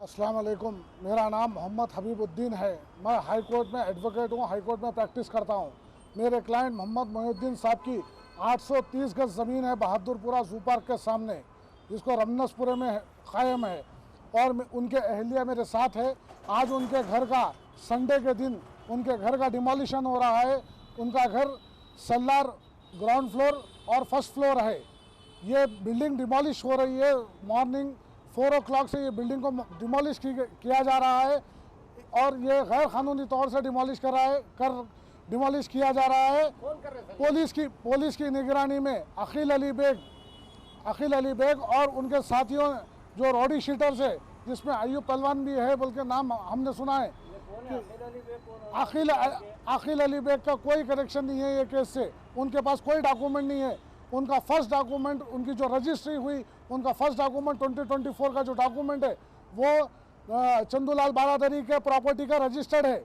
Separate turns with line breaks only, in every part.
अस्सलाम वालेकुम। मेरा नाम मोहम्मद हबीबुद्दीन है। मैं हाई कोर्ट में एडवोकेट हूँ, हाई कोर्ट में प्रैक्टिस करता हूँ। मेरे क्लाइंट मोहम्मद मोहिउद्दीन साहब की 830 गज ज़मीन है बहादुरपुरा जू पार्क के सामने, जिसको रमनसपुरे में कायम है, और उनके अहलिया मेरे साथ है। आज उनके घर का संडे के दिन उनके घर का डिमोलिशन हो रहा है। उनका घर सल्लार ग्राउंड फ्लोर और फर्स्ट फ्लोर है। ये बिल्डिंग डिमोलिश हो रही है। मॉर्निंग 4 o'clock से ये बिल्डिंग को डिमोलिश किया जा रहा है, और ये गैर कानूनी तौर से डिमोलिश किया जा रहा है। पुलिस की निगरानी में अखिल अली बेग और उनके साथियों जो रॉडी शीटर्स है, जिसमें अयूब पहलवान भी है बोल के नाम हमने सुना है। अखिल अली बेग का कोई कनेक्शन नहीं है ये केस से। उनके पास कोई डॉक्यूमेंट नहीं है। उनका फर्स्ट डॉक्यूमेंट, उनकी जो रजिस्ट्री हुई, उनका फर्स्ट डॉक्यूमेंट 2024 का जो डॉक्यूमेंट है वो चंदूलाल बारादरी के प्रॉपर्टी का रजिस्टर्ड है।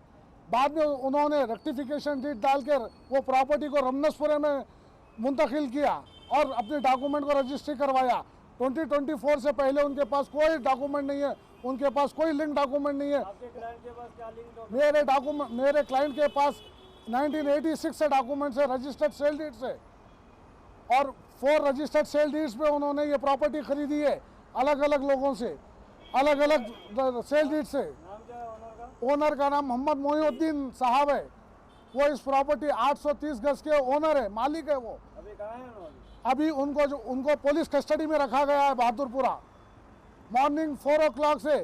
बाद में उन्होंने रेक्टिफिकेशन डीड डालकर वो प्रॉपर्टी को रमनसपुरे में मुंतकिल किया और अपने डॉक्यूमेंट को रजिस्ट्री करवाया। 2024 से पहले उनके पास कोई डॉक्यूमेंट नहीं है, उनके पास कोई लिंक डॉक्यूमेंट नहीं है।
आपके क्लाइंट के पास क्या लिंक
मेरे क्लाइंट के पास 1986 से डॉक्यूमेंट्स है, रजिस्टर्ड सेल डीड से, और 4 रजिस्टर्ड सेल डीड्स पे उन्होंने ये प्रॉपर्टी खरीदी है अलग अलग लोगों से, अलग अलग सेल डीड से।
नाम क्या है ओनर का?
ओनर का नाम मोहम्मद मोहिउद्दीन साहब है। वो इस प्रॉपर्टी 830 गज के ओनर है, मालिक है वो।
अभी कहाँ है उन्होंने?
अभी उनको पुलिस कस्टडी में रखा गया है बहादुरपुरा। मॉर्निंग 4 o'clock से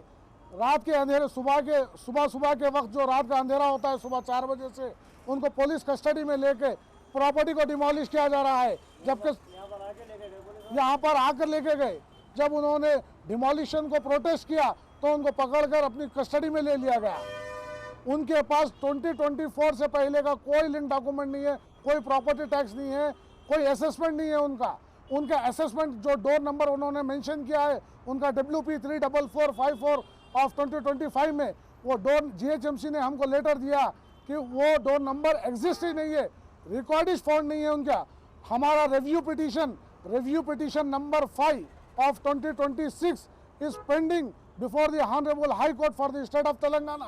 रात के अंधेरे, सुबह के वक्त जो रात का अंधेरा होता है, सुबह 4 बजे से उनको पुलिस कस्टडी में लेके प्रॉपर्टी को डिमोलिश किया जा रहा है। जबकि यहाँ पर आकर लेके गए, जब उन्होंने डिमोलिशन को प्रोटेस्ट किया तो उनको पकड़कर अपनी कस्टडी में ले लिया गया। उनके पास 2024 से पहले का कोई लिंक डॉक्यूमेंट नहीं है, कोई प्रॉपर्टी टैक्स नहीं है, कोई असेसमेंट नहीं है उनका असेसमेंट जो डोर नंबर उन्होंने मेंशन किया है, उनका WP 34454 ऑफ 2025 में, वो डोर GHMC ने हमको लेटर दिया कि वो डोर नंबर एग्जिस्ट ही नहीं है, रिकॉर्ड इज फाउंड नहीं है उनका। हमारा review petition number 5 of 2026 is pending before the honourable high court for the state of Telangana,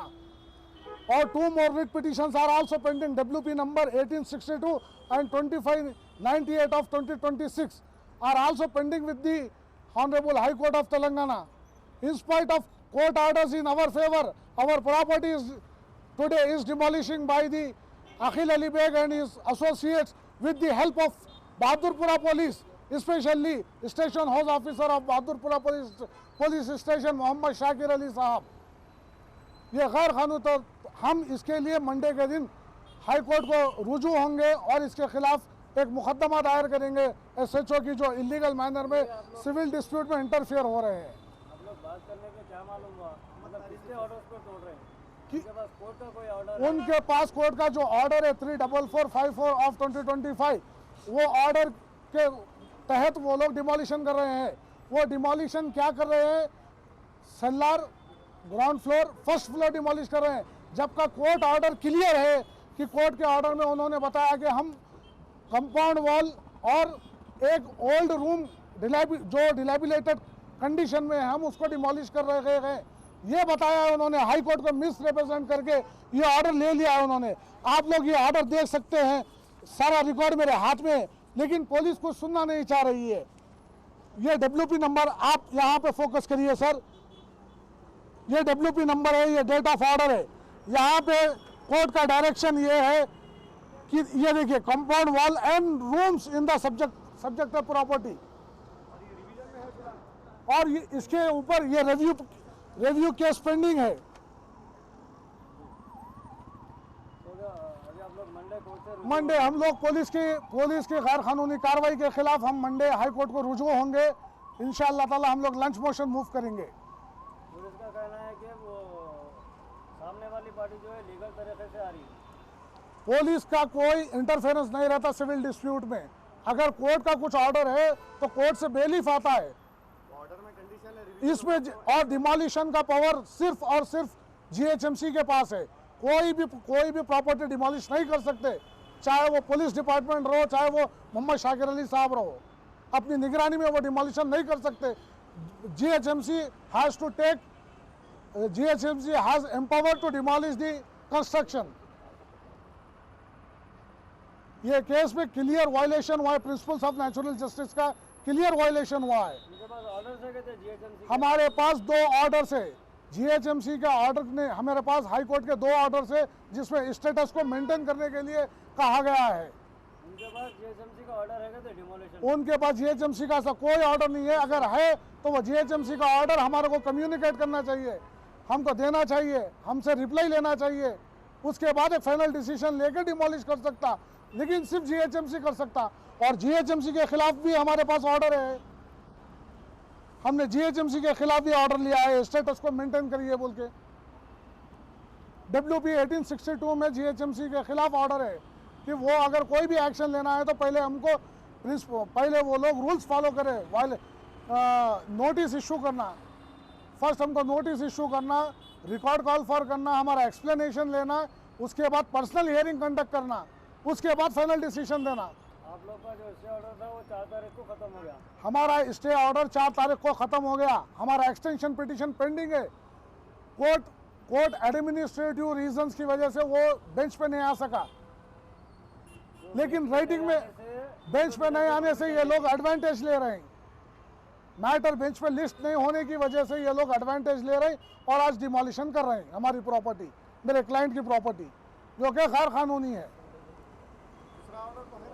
और 2 more writ petitions are also pending, WP number 1862 and 2598 of 2026 are also pending with the Honorable High Court of Telangana. In spite of court orders in our favor, our property today is demolishing by the Akhil Ali Beg and his associates with the help of Bahadurpura police, especially station house officer of Bahadurpura police station Mohammad Shakir Ali Sahab. ये गैर कानूनी, तो हम इसके लिए Monday के दिन high court को रुजू होंगे और इसके खिलाफ एक मुकदमा दायर करेंगे SHO की जो इलीगल मैनर में सिविल डिस्प्यूट में इंटरफेयर हो रहे हैं।
आप लोग बात करने के क्या मालूम हुआ, मतलब किसके ऑर्डर्स को तोड़ रहे हैं? उनके पास कोर्ट का कोई ऑर्डर?
उनके पास कोर्ट का जो ऑर्डर है 34454 ऑफ 2025, वो ऑर्डर के तहत वो लोग डिमोलिशन कर रहे हैं। वो डिमोलिशन क्या कर रहे हैं? सल्लार ground floor, first floor demolish कर रहे हैं, जबकि कोर्ट ऑर्डर क्लियर है कि कोर्ट के ऑर्डर में उन्होंने बताया कि हम कंपाउंड वॉल और एक ओल्ड रूम जो डिलेबिलेटेड कंडीशन में है, हम उसको डिमोलिश कर रहे हैं। ये बताया है उन्होंने। हाई कोर्ट को मिस रिप्रेजेंट करके ये ऑर्डर ले लिया है उन्होंने। आप लोग ये ऑर्डर देख सकते हैं, सारा रिकॉर्ड मेरे हाथ में, लेकिन पुलिस को सुनना नहीं चाह रही है। ये WP नंबर, आप यहाँ पे फोकस करिए सर, ये WP नंबर है, ये डेट ऑफ ऑर्डर है। यहाँ पे कोर्ट का डायरेक्शन ये है कि ये देखिए, compound wall and rooms in the subject of property, और ये इसके ऊपर ये रिव्यू केस पेंडिंग है।
अभी आप लोग
मंडे हम लोग पुलिस की गैर कानूनी कार्रवाई के खिलाफ हम मंडे हाई कोर्ट को रुजू होंगे। इंशाअल्लाह ताला हम लोग लंच मोशन मूव करेंगे।
पुलिस का कहना है कि वो सामने वाली पार्टी जो है लीगल तरीके से आ रही है।
पुलिस का कोई इंटरफेरेंस नहीं रहता सिविल डिस्प्यूट में। अगर कोर्ट का कुछ ऑर्डर है तो कोर्ट से बेलीफ आता है।
ऑर्डर में कंडीशन है
इसमें और डिमोलिशन का पावर सिर्फ और सिर्फ GHMC के पास है। कोई भी प्रॉपर्टी डिमोलिश नहीं कर सकते, चाहे वो पुलिस डिपार्टमेंट रहो, चाहे वो मोहम्मद शाकिर अली साहब रहो। अपनी निगरानी में वो डिमोलिशन नहीं कर सकते। GHMC has to take GHMC has empowered to demolish the construction. ये केस में क्लियर वायलेशन हुआ है, प्रिंसिपल्स ऑफ नेचुरल जस्टिस का क्लियर वायलेशन हुआ है।
उनके पास ऑर्डर से गए थे GHMC?
हमारे पास 2 ऑर्डर से, GHMC का ऑर्डर ने, हमारे पास हाई कोर्ट के 2 ऑर्डर से जिसमें स्टेटस को मेंटेन करने के लिए कहा गया है।
उनके पास GHMC का ऑर्डर है तो डिमोलिशन?
उनके पास GHMC का ऐसा कोई ऑर्डर नहीं है। अगर है तो वो GHMC का ऑर्डर हमारे को कम्युनिकेट करना चाहिए, हमको देना चाहिए, हमसे रिप्लाई लेना चाहिए, उसके बाद एक फाइनल डिसीजन लेकर डिमोलिश कर सकता, लेकिन सिर्फ GHMC कर सकता। और GHMC के खिलाफ भी हमारे पास ऑर्डर है, हमने GHMC के खिलाफ भी ऑर्डर लिया है, स्टेटस को मेंटेन करिए बोल के। WP 1862 में GHMC के खिलाफ ऑर्डर है कि वो अगर कोई भी एक्शन लेना है तो पहले हमको पहले वो लोग रूल्स फॉलो करें, नोटिस इशू करना, फर्स्ट हमको नोटिस इशू करना, रिकॉर्ड कॉल फॉर करना, हमारा एक्सप्लेनेशन लेना, उसके बाद पर्सनल हियरिंग कंडक्ट करना, उसके बाद फाइनल डिसीजन देना।
आप लोग का जो स्टे ऑर्डर था वो 4 तारीख को खत्म हो गया?
हमारा स्टे ऑर्डर 4 तारीख को खत्म हो गया, हमारा एक्सटेंशन पिटीशन पेंडिंग है। कोर्ट एडमिनिस्ट्रेटिव रीजंस की वजह से वो बेंच पे नहीं आ सका, लेकिन राइटिंग में बेंच पे नहीं आने से ये लोग एडवांटेज ले रहे हैं। मैटर बेंच पे लिस्ट नहीं होने की वजह से ये लोग एडवांटेज ले रहे हैं और आज डिमोलिशन कर रहे हैं हमारी प्रॉपर्टी, मेरे क्लाइंट की प्रॉपर्टी, जो कि गैर कानूनी है।
दूसरा ऑर्डर तो है